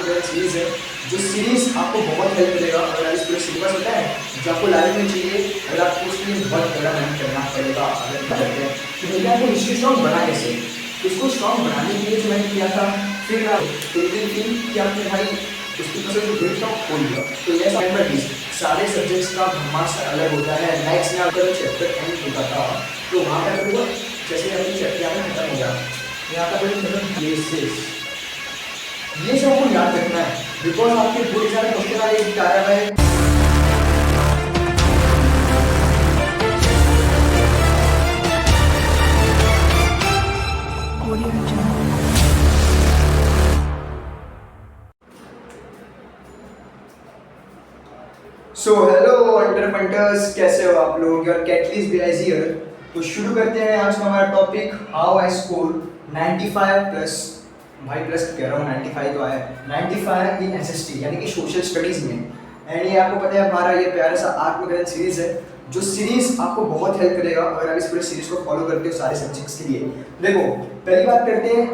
आत्मकथन series है, जो series आपको बहुत हेल्प करेगा। अगर आप इस पूरे सिलेबस होता है जो आपको लाइफ में चाहिए, अगर आपको उसके लिए बहुत बड़ा मेहनत करना पड़ेगा। अगर करते हैं कि भैया आपको हिस्ट्री स्ट्रॉन्ग बना कैसे, इसको स्ट्रॉन्ग बनाने के लिए जो मैंने किया था, फिर कि आपने भाई उसकी फसल जो ग्रिप था खोल दिया। तो ये नंबर 20 सारे सब्जेक्ट्स का ब्रह्मास्त्र अलग होता है। नेक्स्ट में अगर चैप्टर एंड होता था तो वहाँ पर करूँगा जैसे अपनी चैप्टर यहाँ पर खत्म हो गया, यहाँ पर मतलब बेसिस ये सब आपको याद रखना है, बिकॉज आपके बहुत सारे क्वेश्चन आ रहे हैं। सो हेलो अंडर फंटर्स, कैसे हो आप लोग? योर कैटलिस्ट बिलाइज हियर। तो शुरू करते हैं आज का हमारा topic, how I score 95 plus. भाई प्लस कह रहा हूँ, 95 तो आया, 95 इन एसएसटी यानी कि सोशल स्टडीज़ में। एंड ये आपको पता है हमारा ये प्यारा सा आत्मकथन सीरीज़ है, जो सीरीज़ आपको बहुत हेल्प करेगा अगर आप इस पूरे सीरीज़ को फॉलो करते हो सारे सब्जेक्ट्स के लिए। देखो पहली बात करते हैं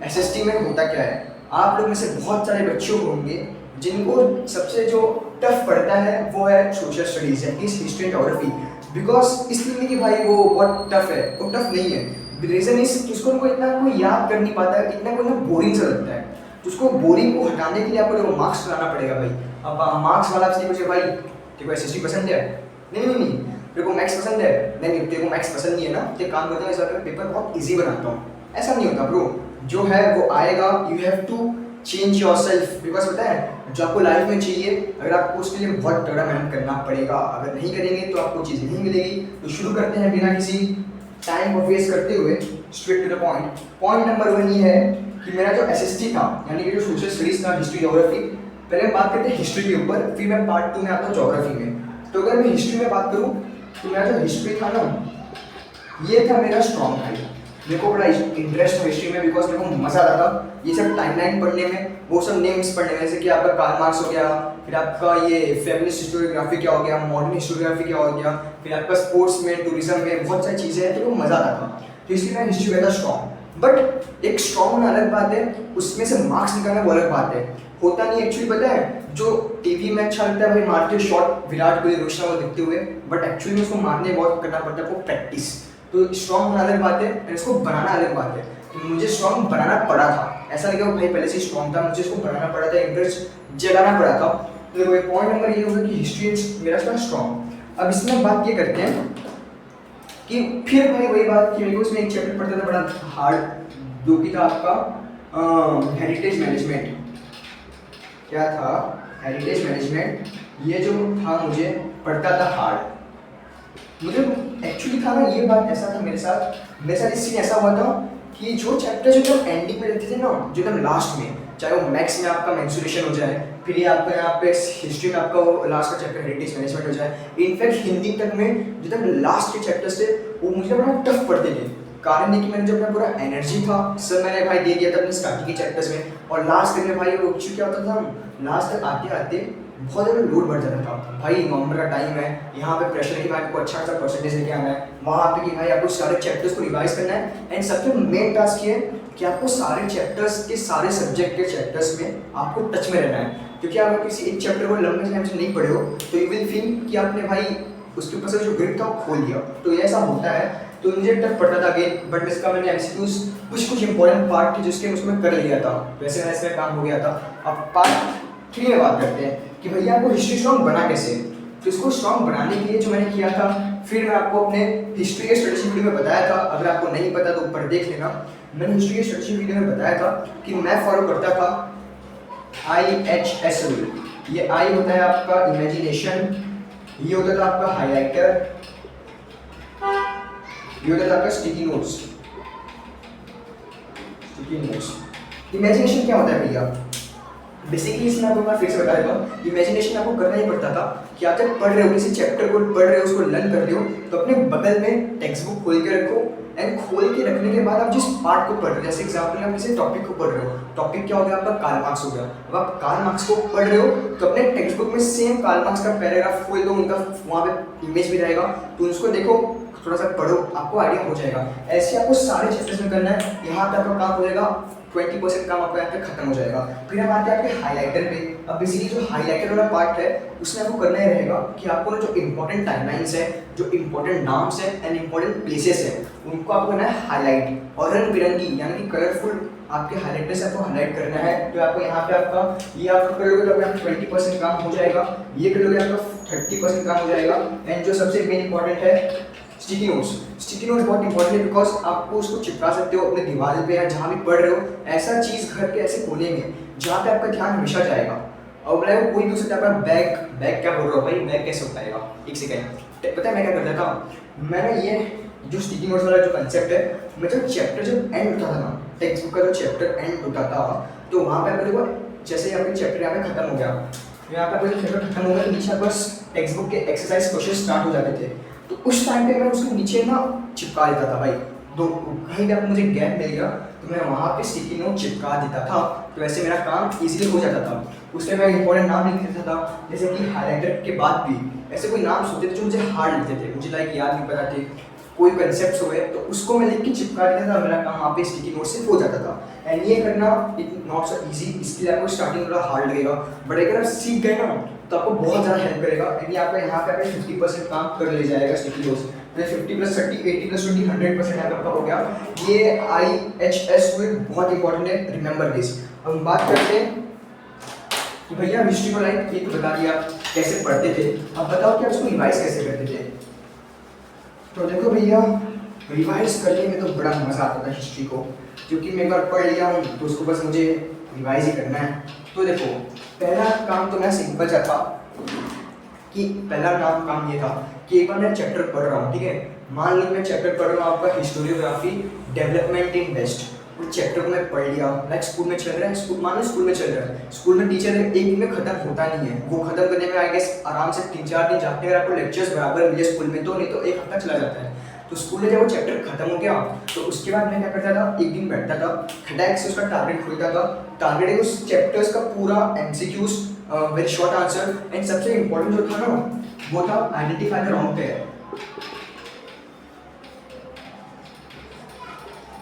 एसएसटी में होता क्या है। आप लोग में से बहुत सारे बच्चों को होंगे जिनको सबसे जो टफ पड़ता है वो है सोशल स्टडीज़ यानी कि हिस्ट्री एंड ज्योग्राफी। बिकॉज इसलिए नहीं कि भाई वो बहुत टफ है, वो टफ नहीं है। रीज़न इस उसको उनको इतना कोई याद कर नहीं पाता है, इतना कोई ना बोरिंग सा लगता है। तो उसको बोरिंग को हटाने के लिए आपको देखो मार्क्स लाना पड़ेगा भाई। अब मार्क्स वाला आपसे पूछे भाई तेरे को एसएसटी पसंद है? नहीं, तेरे को मैथ्स पसंद है? नहीं, तेरे को मैथ्स पसंद नहीं है ना, तो एक काम करता हूँ इस बार पेपर बहुत ईजी बनाता हूँ। ऐसा नहीं होता ब्रो, जो है वो आएगा। You have to change yourself, because पता है जो आपको लाइफ में चाहिए, अगर आपको उसके लिए बहुत तगड़ा मेहनत करना पड़ेगा। अगर नहीं करेंगे तो आपको चीज़ नहीं मिलेगी। तो शुरू करते हैं बिना किसी टाइम को वेस्ट करते हुए, straight to the point. Point number 1 ये है कि मेरा जो एसएसटी था यानी कि जो सोशल स्टडीज़ था, हिस्ट्री ज्योग्राफी, पहले हम बात करते हैं हिस्ट्री के ऊपर, फिर मैं पार्ट 2 में आता हूँ ज्योग्राफी में। तो अगर मैं हिस्ट्री में बात करूँ तो मेरा जो हिस्ट्री था ना, ये था मेरा स्ट्रॉन्ग था। मेरे को बड़ा इंटरेस्ट था हिस्ट्री में, बिकॉज मेरे को मजा आता था ये सब टाइमलाइन पढ़ने में, वो सब नेम्स पढ़ने में, जैसे कि आपका कार्ल मार्क्स हो गया, फिर आपका ये फेमिनिस्ट हिस्टोरियोग्राफी क्या हो गया, मॉडर्न हिस्टोरियोग्राफी क्या हो गया, फिर आपका स्पोर्ट्स में, टूरिज्म में बहुत सारी चीज़ें हैं, तो वो मजा आता था। तो इसलिए मैं हिस्ट्री में था स्ट्रॉन्ग। बट एक स्ट्रॉन्ग होना अलग बात है, उसमें से मार्क्स निकालना वो अलग बात है। होता नहीं एक्चुअली, पता है जो टीवी में अच्छा लगता है भाई मारते शॉट विराट कोहली, रोहित शर्मा दिखते हुए, बट एक्चुअली में उसको मारने बहुत करना पड़ता है, वो प्रैक्टिस। तो स्ट्रॉन्ग होना अलग बात है और इसको बनाना अलग बात है। तो मुझे स्ट्रॉन्ग बनाना पड़ा था, ऐसा नहीं कि भाई पहले से स्ट्रॉन्ग था, मुझे इसको बनाना पड़ा था, इंटरेस्ट जगाना पड़ा था। तो देखो पॉइंट नंबर ये होगा कि हिस्ट्री मेरा था स्ट्रॉन्ग। अब इसमें बात ये करते हैं कि फिर भाई वही बात कि मेरे को इसमें एक चैप्टर पढ़ता था बड़ा हार्ड, जो कि था आपका हेरिटेज मैनेजमेंट। क्या था? Heritage management. ये जो था मुझे पढ़ता था हार्ड। मुझे एक्चुअली था ना, ये बात ऐसा था मेरे साथ इस सीन ऐसा हुआ था कि जो चैप्टर जो एकदम एंडिंग में रहते थे ना, जो एकदम लास्ट में, चाहे वो मैथ्स में आपका मेंसुरेशन हो जाए, फिर ये आपका यहाँ पे हिस्ट्री में आपका वो लास्ट का चैप्टर हेरिटेज मैनेजमेंट हो जाए, इनफैक्ट हिंदी तक में जो एकदम लास्ट के चैप्टर्स थे वो मुझे बड़ा टफ पड़ते थे। कारण नहीं कि मैंने जो अपना पूरा एनर्जी था सब मैंने भाई दे दिया था अपने स्टार्टिंग के चैप्टर्स में, और लास्ट तक में भाई वो क्या होता था, लास्ट तक आते आते बहुत ज़्यादा लोड बढ़ जाता था। भाई नवंबर का टाइम है, यहाँ पे प्रेशर कि भाई आपको अच्छा खासा परसेंटेज लेके आना है, वहाँ पे कि भाई आपको सारे चैप्टर्स को रिवाइज करना है। एंड सबसे मेन टास्क ये है कि आपको सारे चैप्टर्स के सारे सब्जेक्ट के चैप्टर्स में आपको टच में रहना है, क्योंकि आप किसी एक चैप्टर को लंबे टाइम से नहीं पढ़े हो तो यू विल फील कि आपने भाई उसके ऊपर से जो ग्रिप था वो खोल दिया। तो ये ऐसा होता है। तो मुझे टफ पड़ता था अगेन, बट इसका मैंने एमसीक्यूज कुछ इंपॉर्टेंट पार्ट थे जिसके उसमें कर लिया था, वैसे वैसे इसमें काम हो गया था। अब पार्ट 3 में बात करते हैं कि भैया आपको हिस्ट्री स्ट्रॉन्ग बना कैसे। तो इसको स्ट्रॉन्ग बनाने के लिए जो मैंने किया था, फिर मैं आपको अपने हिस्ट्री के स्ट्रेटजी वीडियो में बताया था, अगर आपको नहीं पता तो ऊपर देख लेना। मैंने हिस्ट्री के स्ट्रेटजी वीडियो में बताया था कि मैं फॉलो करता था IHS रूल। ये आई होता है आपका इमेजिनेशन, ये होता था आपका हाईलाइटर, ये होता था आपका स्टिकी नोट्स। इमेजिनेशन क्या होता है भैया? बेसिकली इसमें आपको मैं फिर से बता देता हूँ, इमेजिनेशन आपको करना ही पड़ता था कि आप जब पढ़ रहे हो, किसी चैप्टर को पढ़ रहे हो, उसको लर्न कर रहे हो, तो अपने बगल में टेक्स्ट बुक खोल के रखो। एंड खोल के रखने के बाद आप जिस पार्ट को पढ़ रहे हो, जैसे एग्जाम्पल आप किसी टॉपिक को पढ़ रहे हो, टॉपिक क्या हो गया आपका? कार्ल मार्क्स हो गया। अब आप कार्ल मार्क्स को पढ़ रहे हो तो अपने टेक्स्ट बुक में सेम कार्ल मार्क्स का पैराग्राफ खोल दो, उनका वहाँ पे इमेज भी रहेगा, तो उसको देखो, थोड़ा सा पढ़ो, आपको आइडिया हो जाएगा। ऐसे आपको सारे चैप्टर्स में करना है। यहाँ पे आपका काम हो जाएगा 20% काम आपका यहाँ पे खत्म हो जाएगा। फिर हम आते हैं आपके हाईलाइटर पे। अब बेसिकली जो हाईलाइटर वाला पार्ट है उसमें आपको करना ही रहेगा कि आपको ना जो इंपॉर्टेंट टाइमलाइंस है, जो इंपॉर्टेंट नाम्स है एंड इंपॉर्टेंट प्लेसेस है, उनको आपको करना है हाईलाइट और रंग बिरंगी यानी कि कलरफुल आपके हाईलाइटर से आपको हाईलाइट करना है। तो आपको यहाँ पे आपका ये आप कर लोगे तो आपका 20% काम हो जाएगा, ये कर लोगे आपका 30% काम हो जाएगा। एंड जो सबसे मेन इंपॉर्टेंट है स्टिकी नोट्स। स्टिकी नोट्स बहुत इंपॉर्टेंट है बिकॉज आपको उसको चिपका सकते हो अपने दीवार पे या जहाँ भी पढ़ रहे हो, ऐसा चीज़ घर के ऐसे कोने में जहाँ पे आपका ध्यान हमेशा जाएगा। और बोला कोई भी उससे आपका बैग क्या बोल रहा हो भाई, बैग कैसे हो पाएगा, एक सेकेंड। पता है मैं क्या करता था, मैंने ये जो स्टिकी नोट्स वाला जो कंसेप्ट है, मैं जब चैप्टर जब एंड होता था ना, टेक्स्ट बुक का जो चैप्टर एंड होता था, तो वहाँ पे देखो जैसे आपके चैप्टर यहाँ पे खत्म हो गया, यहाँ पे आपका चैप्टर खत्म हो गया, नीचे बस टेक्स्ट बुक के एक्सरसाइज क्वेश्चन स्टार्ट हो जाते थे। तो उस टाइम पे मैं उसके नीचे ना चिपका देता था भाई, दो कहीं भी मुझे गैप मिल गया तो मैं वहाँ पे स्टिकी नोट चिपका देता था। तो ऐसे मेरा काम इजीली हो जाता था। उसमें मैं इंपॉर्टेंट नाम लिख देता था, जैसे कि हाईलाइटर के बाद भी ऐसे कोई नाम होते थे जो मुझे हार्ड लगते थे, मुझे लाइक याद नहीं पता थे, कोई कंसेप्ट हुए तो उसको मैं लिख के चिपका देता था, मेरा काम वहाँ पे स्टिकी नोट से हो जाता था। एंड ये करना इट नॉट सो इजी, इसके लिए आपको स्टार्टिंग थोड़ा हार्ड लगेगा, बट अगर आप सीख गए ना तो आपको बहुत ज़्यादा हेल्प करेगा। एंड ये आपका यहाँ पे आपका 50% काम कर ले जाएगा स्टिकी नोट्स। तो 50 + 30 80 + 20 100% आपका हो गया। ये IHS बहुत इंपॉर्टेंट है, रिमेंबर दिस। अब हम बात करते हैं कि भैया हिस्ट्री को लाइक ये तो बता दिया कैसे पढ़ते थे, अब बताओ कि आप उसको रिवाइज कैसे करते थे। तो देखो भैया रिवाइज करने में तो बड़ा मज़ा आता था हिस्ट्री को, क्योंकि मैं एक बार पढ़ लिया हूँ तो उसको बस मुझे रिवाइज ही करना है। तो देखो पहला काम तो मेरा सिंपल सा था कि पहला काम ये था कि एक बार मैं चैप्टर पढ़ रहा हूँ, ठीक है, मान लो मैं चैप्टर पढ़ रहा हूँ आपका हिस्टोरियोग्राफी डेवलपमेंट इन वेस्ट। उस चैप्टर को मैं पढ़ लिया, लाइक स्कूल में चल रहा है, मान लो स्कूल में चल रहा है, स्कूल में टीचर एक दिन में खत्म होता नहीं है, वो खत्म करने में आई गेस आराम से 3-4 दिन जाते हैं अगर आपको लेक्चर्स बराबर मिले स्कूल में, तो नहीं तो एक हफ्ता चला जाता है। तो स्कूल में जब वो चैप्टर खत्म हो गया तो उसके बाद मैं क्या करता था, एक दिन बैठता था, खटाक से उसका टारगेट खोलता था। टारगेट उस चैप्टर्स का पूरा MCQs, very short answer, and सबसे इम्पोर्टेंट जो था ना वो था आइडेंटिफाई द रॉन्ग पेयर।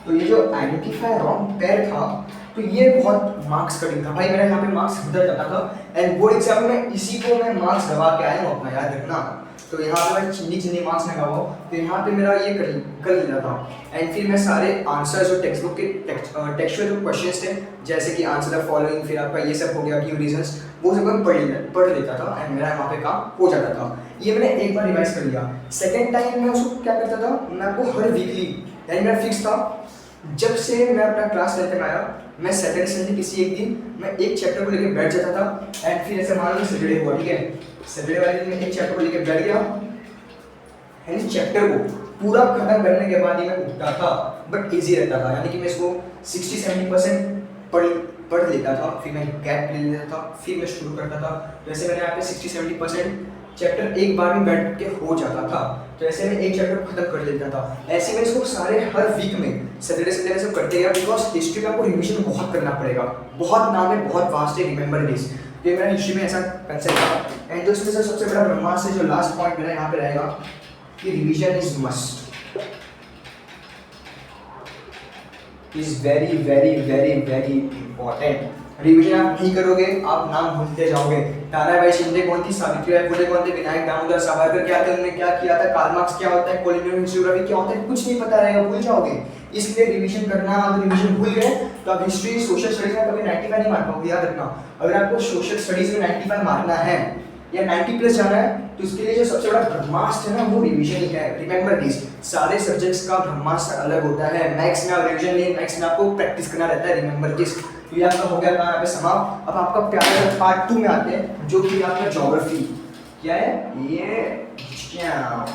तो ये जो आइडेंटिफाई रॉन्ग पेयर था, तो ये बहुत मार्क्स कटिंग था भाई, मेरा यहाँ पे मार्क्स उधर जाता था। एंड बोर्ड एग्जाम में इसी को मैं मार्क्स दबा के आया हूँ अपना, याद रखना। तो यहाँ पे मैं चिन्नी मार्क्स लगा हुआ, तो यहाँ पे मेरा ये कर लेता था। एंड फिर मैं सारे आंसर जो टेक्स्ट बुक के टेक्सचुअल जो क्वेश्चंस थे, जैसे कि आंसर द फॉलोइंग, फिर आपका ये सब हो गया गिव रीजंस, वो सब मैं पढ़ लेता था एंड मेरा वहाँ पे काम हो जाता था। ये मैंने एक बार रिवाइज कर लिया। सेकेंड टाइम मैं उसको क्या करता था, मैं आपको हर वीकली, यानी मेरा फिक्स था जब से मैं अपना क्लास 10 तक आया, मैं सैटरडे संडे किसी एक दिन मैं एक चैप्टर को लेकर बैठ जाता था। एंड फिर ऐसे मान लो सैटरडे हुआ, ठीक है, सैटरडे वाले दिन मैं एक चैप्टर को लेकर बैठ गया एंड इस चैप्टर को पूरा खत्म करने के बाद ही मैं उठता था, बट इजी रहता था, यानी कि मैं इसको 60-70% पढ़ लेता था, फिर मैं गैप ले लेता था, फिर मैं शुरू करता था। तो ऐसे मैंने यहाँ पे 60-70% चैप्टर एक बार में बैठ के हो जाता था। तो ऐसे में एक चैप्टर खत्म कर लेता था। ऐसे में इसको सारे हर वीक में सैटरडे संडे में सब करते गया, बिकॉज हिस्ट्री में आपको रिविजन बहुत करना पड़ेगा, बहुत नाम है, बहुत वास्ट है, रिमेंबर दिस। ये मेरा हिस्ट्री में ऐसा कंसेप्ट था। एंड जो इसमें से सबसे बड़ा ब्रह्मास्त्र है, जो लास्ट पॉइंट मेरा यहाँ पे रहेगा कि revision is must, is very very very very important. Revision आप नहीं करोगे आप नाम भूलते जाओगे। तानाबाई शिंदे कौन थी, सावित्रीबाई फुले कौन थे, विनायक दामोदर सावरकर क्या थे, उन्होंने क्या किया था, कार्ल मार्क्स क्या होता है, कॉलोनियल हिस्टोग्राफी क्या होता है, कुछ नहीं पता रहेगा, भूल जाओगे। इसलिए रिवीजन करना, अगर रिवीजन भूल गए तो आप हिस्ट्री सोशल स्टडीज में कभी 95 नहीं मार पाओगे, याद रखना। अगर आपको सोशल स्टडीज में 95 मारना है या 90+ जाना है तो इसके लिए जो सबसे बड़ा ब्रह्मास्त्र है ना वो रिवीजन ही है। रिमेंबर दिस, सारे सब्जेक्ट्स का ब्रह्मास्त्र अलग होता है। मैथ्स में आप रिवीजन नहीं, मैथ्स में आपको प्रैक्टिस करना रहता है। Remember this. तो ये आपका हो गया था यहाँ पे समाप्त। अब आपका प्यारा पार्ट 2 में आते हैं, जो कि आपका ज्योग्राफी। क्या है ये, क्या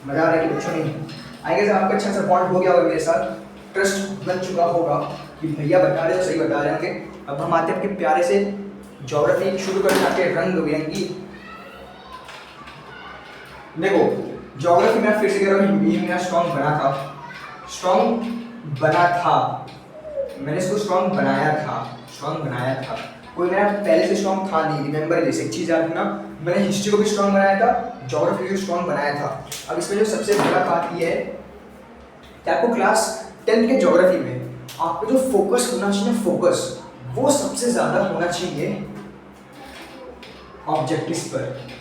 मजा आ रहा है कि बच्चों नहीं, आई गेस आपका अच्छा सा बॉन्ड हो गया होगा मेरे साथ, ट्रस्ट बन चुका होगा कि भैया बता रहे हो सही बता रहे होंगे। अब हम आते हैं आपके प्यारे से ज्योग्राफी शुरू करते हैं, रंग बिरंगी। देखो ज्योग्राफी में फिर से कह रहा हूँ, ये मेरा स्ट्रॉन्ग बना था, स्ट्रॉन्ग बना था, मैंने इसको स्ट्रॉन्ग बनाया था, स्ट्रॉन्ग बनाया था। कोई मेरा पहले से स्ट्रॉन्ग था नहीं। रिमेंबर जैसे एक चीज़ याद रखना, मैंने हिस्ट्री को भी स्ट्रॉन्ग बनाया था, ज्योग्राफी को स्ट्रॉन्ग बनाया था। अब इसमें जो सबसे बड़ा बात ये है कि आपको क्लास 10th के ज्योग्राफी में आपको जो फोकस होना चाहिए, फोकस वो सबसे ज़्यादा होना चाहिए ऑब्जेक्टिव्स पर।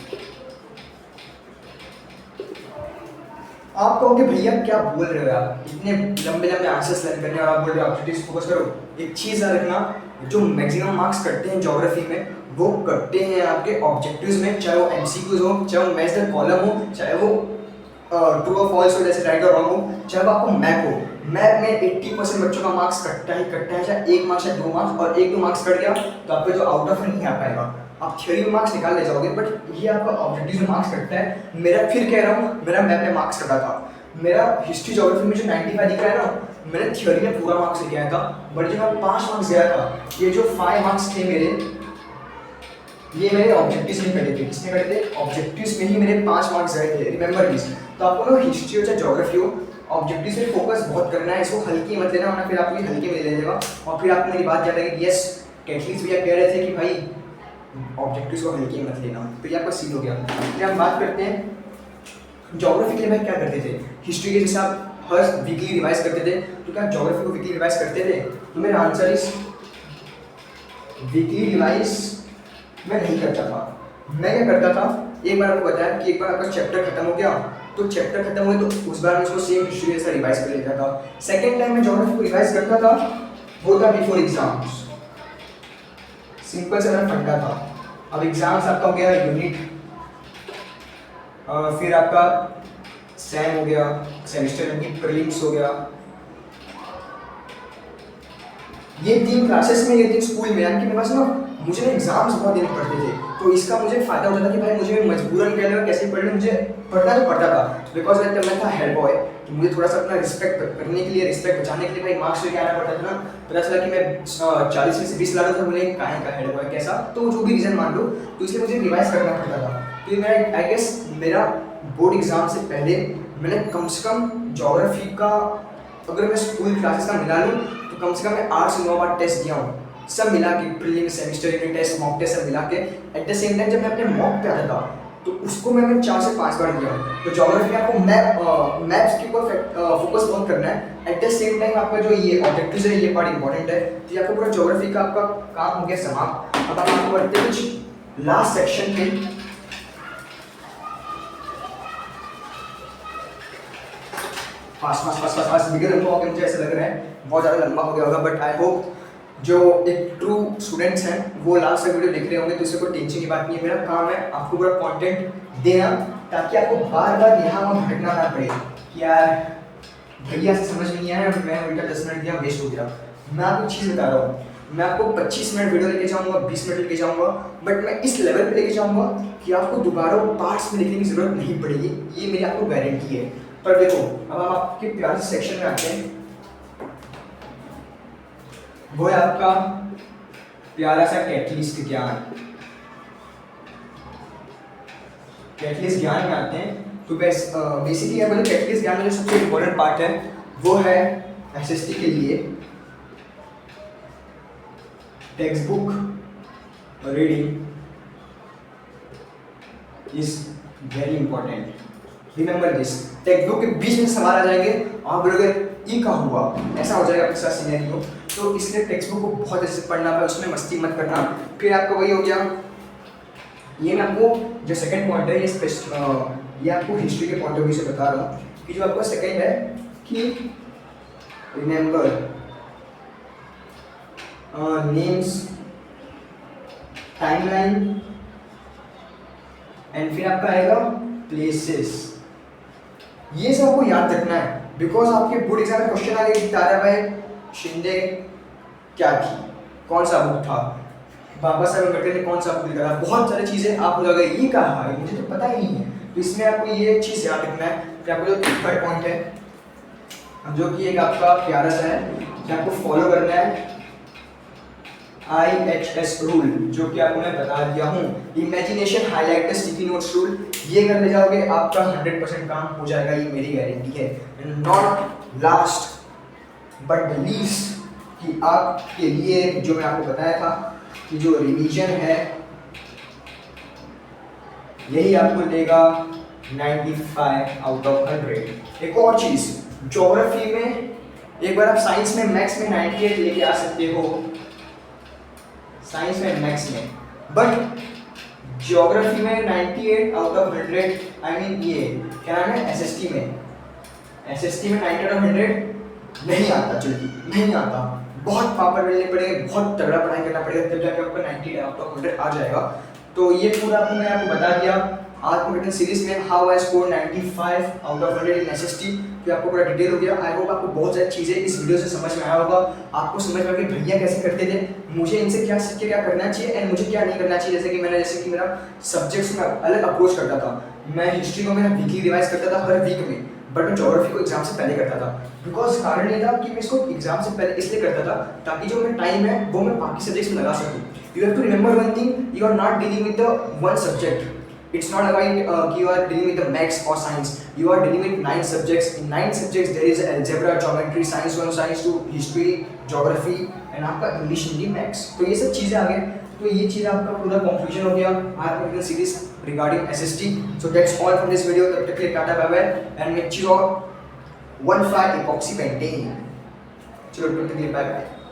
आप कहोगे भैया क्या बोल रहे हो आप, इतने लंबे लंबे आंसर्स लर्न करने और आप बोल रहे हो ऑब्जेक्टिव्स फोकस करो। एक चीज़ याद रखना, जो मैक्सिमम मार्क्स कटते हैं ज्योग्राफी में वो कटते हैं आपके ऑब्जेक्टिव्स में, चाहे वो एमसीक्यूज हो, चाहे वो मैच द कॉलम हो, चाहे वो ट्रू और फॉल्स हो जैसे राइट और रॉन्ग हो, चाहे वो आपको मैप हो। मैप में 80% बच्चों का मार्क्स कटता ही कटता है, चाहे 1 मार्क्स या 2 मार्क्स, और 1-2 मार्क्स कट गया तो आपको जो आउट ऑफ नहीं आ पाएगा। आप थ्योरी में मार्क्स निकाल ले जाओगे, बट ये आपका ऑब्जेक्टिव में मार्क्स कटता है। मेरा फिर कह रहा हूँ, मेरा मैप में मार्क्स कटा था। मेरा हिस्ट्री ज्योग्राफी में जो 95 दिख रहा है ना, मैंने थ्योरी में पूरा मार्क्स लेके आया था, बट जो मैं 5 मार्क्स गया था, ये जो 5 मार्क्स थे मेरे, ये मेरे ऑब्जेक्टिव्स में कटे थे। किसमें कटे थे? ऑब्जेक्टिव्स में ही मेरे 5 मार्क्स गए थे। Remember this. तो आपको ना हिस्ट्री हो चाहे ज्योग्राफी हो, ऑब्जेक्टिव्स पे फोकस बहुत करना है, इसको हल्की मत लेना, वरना फिर आपको ये हल्के में ले लेगा और फिर आपको मेरी बात याद आएगी, यस कैटलिस भैया कह रहे थे कि भाई ऑब्जेक्टिव्स को हल्के मत लेना, तो ये आपका सीन हो गया। फिर हम बात करते हैं ज्योग्राफी के लिए भाई क्या करते थे। हिस्ट्री के जैसे आप हर वीकली रिवाइज करते थे, तो क्या ज्योग्राफी को वीकली रिवाइज करते थे? तो मेरा आंसर इज वीकली रिवाइज मैं नहीं करता था। मैं क्या करता था, एक बार आपको बताया कि एक बार आपका चैप्टर खत्म हो गया, तो चैप्टर खत्म हुए तो उस बार मैं उसको सेम हिस्ट्री जैसा रिवाइज कर लेता था। सेकेंड टाइम मैं ज्योग्राफी को रिवाइज करता था, वो था बिफोर एग्जाम्स। सिंपल सा मेरा फंडा था। अब एग्जाम्स आपका हो गया यूनिट, फिर आपका सैम हो गया, सेमेस्टर यूनिट, प्रीलिम्स हो गया, ये 3 क्लासेस में, ये 3 स्कूल में, यानी कि मेरे पास ना मुझे ना एग्जाम्स बहुत देने पड़ते थे, तो इसका मुझे फायदा होता था कि भाई मुझे मजबूरन कह लो कैसे पढ़ ले, मुझे पढ़ना तो पड़ता था। बिकॉज मैं था हेड बॉय, तो मुझे थोड़ा सा अपना रिस्पेक्ट करने के लिए, रिस्पेक्ट बचाने के लिए भाई मार्क्स लेके आना पड़ता था ना। पता चला कि मैं 40 में से 20 ला रहा था, बोले काहे का हेड बॉय कैसा, तो जो भी रीज़न मान लो, तो इसलिए मुझे रिवाइज करना पड़ता था। तो मैं आई गेस मेरा बोर्ड एग्जाम से पहले मैंने कम से कम ज्योग्राफी का, अगर मैं स्कूल क्लासेस का मिला लूँ तो कम से कम मैं 8 से 9 बार टेस्ट दिया हूँ, सब मिला के, prelim, semester unit test, mock test सब मिला के। एट द सेम टाइम जब मैं अपने मॉक पे आता था तो उसको मैं 4 से 5 बार दिया हूँ। तो ज्योग्राफी में आपको मैप्स के ऊपर फोकस बहुत करना है। एट द सेम टाइम आपका जो ये ऑब्जेक्टिव्स है, ये पार्ट इंपॉर्टेंट है। तो ये आपको पूरा ज्योग्राफी का आपका काम हो गया समाप्त। अब आप आपको बढ़ते हैं कुछ लास्ट सेक्शन पे। फास्ट बिगड़ रहा मुझे ऐसा लग रहा है, बहुत ज़्यादा लंबा हो गया होगा, बट आई होप जो एक ट्रू स्टूडेंट्स हैं वो लास्ट तक वीडियो देख रहे होंगे, तो इससे कोई टेंशन की बात नहीं है। मेरा काम है आपको पूरा कंटेंट देना, ताकि आपको बार बार यहाँ वहाँ भटकना ना पड़े कि यार भैया से समझ नहीं आया, मैं उल्टा 10 मिनट दिया, वेस्ट हो गया। मैं आपको चीज़ बता रहा हूँ, मैं आपको 25 मिनट वीडियो लेके जाऊँगा, 20 मिनट लेके जाऊँगा, बट मैं इस लेवल पे लेके जाऊँगा कि आपको दोबारा पार्ट्स में लिखने की ज़रूरत नहीं पड़ेगी, ये मेरी आपको गारंटी है। पर देखो, अब हम आपके प्यारे सेक्शन में आते हैं, वो है आपका प्यारा सा कैटलिस्ट ज्ञान। कैटलिस्ट ज्ञान में आते हैं, तो बेसिकली है मतलब कैटलिस्ट ज्ञान में जो सबसे इम्पोर्टेंट पार्ट है वो है एसएसटी के लिए text book reading is very important. Remember this, text book के बीच में सवाल आ जाएंगे, आप बोलोगे ई का हुआ, ऐसा हो जाएगा आपके साथ सिनेरियो, तो इसलिए टेक्स्ट बुक को बहुत अच्छे से पढ़ना है, उसमें मस्ती मत करना। फिर आपका वही हो गया, ये मैं आपको जो सेकंड पॉइंट है, ये आपको हिस्ट्री के पॉइंट ऑफ व्यू से बता रहा हूँ कि जो आपका सेकंड है कि रिमेंबर नेम्स, टाइमलाइन, एंड फिर आपका आएगा प्लेसेस। ये सब आपको याद रखना है, बिकॉज आपके बोर्ड एग्जाम में क्वेश्चन आ गया कि ताराबाई शिंदे क्या थी, कौन सा बुक था, बाबा साहब अम्बेडकर ने कौन सा बुक लिखा था, बहुत सारी चीज़ें आप हो जाएगा ये कहा है, मुझे तो पता ही नहीं है। तो इसमें आपको ये चीज़ याद रखना है कि आपको जो थर्ड पॉइंट है, जो कि एक आपका प्यारा सा है कि आपको फॉलो करना है IHS रूल, जो कि आपको मैं बता दिया हूँ, imagination highlight sticky notes rule. ये कर ले जाओगे आपका 100% काम हो जाएगा, ये मेरी गारंटी है। Not last but the least, कि आपके लिए जो मैं आपको बताया था कि जो रिवीजन है यही आपको देगा 95 आउट ऑफ 100। एक और चीज़, ज्योग्राफी में एक बार आप साइंस में मैथ्स में 98 लेके आ सकते हो, साइंस में मैथ्स में, बट ज्योग्राफी में 98 आउट ऑफ 100, आई मीन ये क्या नाम है, एसएसटी में 98 आउट ऑफ 100 नहीं आता, जल्दी नहीं आता, बहुत पापड़ बेलने पड़ेंगे, बहुत तगड़ा पढ़ाई करना पड़ेगा, तब जाके आपका 90 आउट ऑफ 100 आ जाएगा। तो ये पूरा मैंने आपको बता दिया आत्मकथन सीरीज में how I score 95 out of 100 in SST. तो आपको पूरा डिटेल हो गया। आई होप आपको बहुत सारी चीज़ें इस वीडियो से समझ में आया होगा, आपको समझ में आया कि भैया कैसे करते थे, मुझे इनसे क्या सीख के क्या करना चाहिए एंड मुझे क्या नहीं करना चाहिए। जैसे कि मेरा सब्जेक्ट्स में अलग अप्रोच करता था, मैं हिस्ट्री को मेरा वीकली रिवाइज करता था हर वीक में, बट मैं ज्योग्राफी को एग्जाम से पहले करता था। बिकॉज कारण ये था कि मैं इसको एग्जाम से पहले इसलिए करता था ताकि जो मेरा टाइम है वो मैं बाकी सब्जेक्ट्स में लगा सकूँ। You have to remember one thing, you are not dealing with the one subject, it's not about you are dealing with the maths or science, you are dealing with 9 subjects. In 9 subjects there is algebra, geometry, science 1, science 2, history, geography and आपका English, Hindi, maths. तो ये सब चीज़ें आ गए, तो ये चीज़ आपका पूरा कंफ्यूजन हो गया आत्मकथन series regarding SST. So that's all from this video. तब तक के लिए tata bye bye and make sure 1 5 epoxy painting। चलो तब तक के लिए बाय बाय।